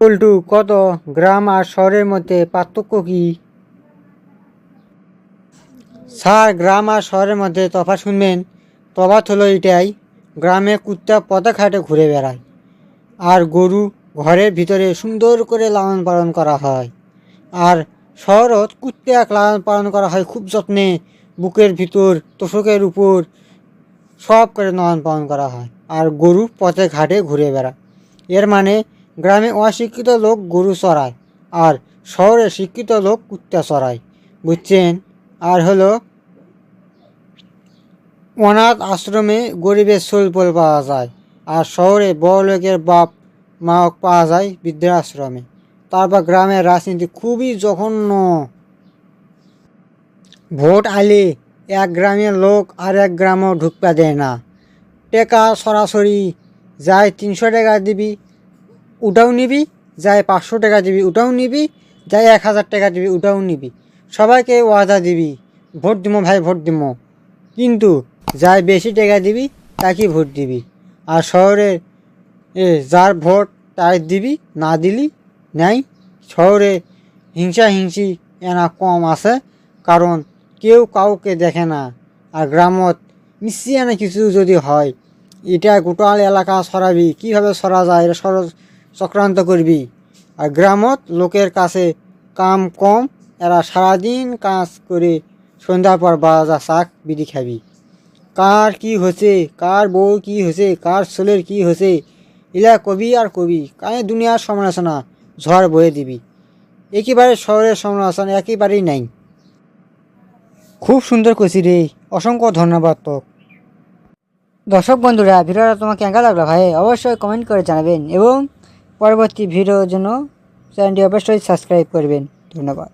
পল্টু কত গ্রাম আর শহরের মধ্যে পার্থক্য কি? স্যার, গ্রাম আর শহরের মধ্যে তফাৎ শুনবেন। তফাৎ হলো এটাই, গ্রামে কুত্তা পথে ঘাটে ঘুরে বেড়ায় আর গরু ঘরের ভিতরে সুন্দর করে লালন পালন করা হয়। আর শহরত কুত্তাক লালন পালন করা হয় খুব যত্নে, বুকের ভিতর তোষকের উপর সব করে লালন পালন করা হয়। আর গরু পথে ঘাটে ঘুরে বেড়ায়। এর মানে গ্রামে অশিক্ষিত লোক গরু চড়ায় আর শহরে শিক্ষিত লোক কুত্তা চড়ায়, বুঝছেন? আর হলো অনাথ আশ্রমে গরিবের শৈলপল পাওয়া যায় আর শহরে বড় লোকের বাপ মা পাওয়া যায় বৃদ্ধাশ্রমে। তারপর গ্রামের রাজনীতি খুবই জঘন্য। ভোট আইলে এক গ্রামের লোক আর এক গ্রামও ঢুকতে দেয় না। টাকা সরাসরি, যায় 300 টাকা দিবি ওটাও নিবি, যায় 500 টাকা দিবি ওটাও নিবি, যায় 1000 টাকা দিবি ওটাও নিবি। সবাইকে ওয়াদা দিবি ভোট দিমো ভাই ভোট দিমো, কিন্তু যাই বেশি টাকা দিবি তাকে ভোট দিবি। আর শহরে যার ভোট তাই দিবি, না দিলি নাই। শহরে হিংসা হিংসি এনা কম আছে, কারণ কেউ কাউকে দেখে না। আর গ্রামত মিশিয়ে কিছু যদি হয়, এটা গোটাল এলাকা সরাবি, কীভাবে সরা যায় এটা চক্রান্ত করবি। আর গ্রামত লোকের কাছে কাম কম, এরা সারাদিন কাজ করে সন্ধ্যার পর বাজার শাক বিড়ি খাবি। কার কি হয়েছে, কার বউ কি হয়েছে, কার ছেলের কি হয়েছে, এলা কবি আর কবি কানে দুনিয়ার সমালোচনা ঝড় বয়ে দিবি। একেবারে শহরের সমালোচনা একেবারেই নাই। খুব সুন্দর করছি রে, অসংখ্য ধন্যবাদ তো। দর্শক বন্ধুরা, ভিডিওটা তোমাকে কেমন লাগলো ভাই অবশ্যই কমেন্ট করে জানাবেন এবং পরবর্তী ভিডিওর জন্য চ্যানেলটি অবশ্যই সাবস্ক্রাইব করবেন। ধন্যবাদ।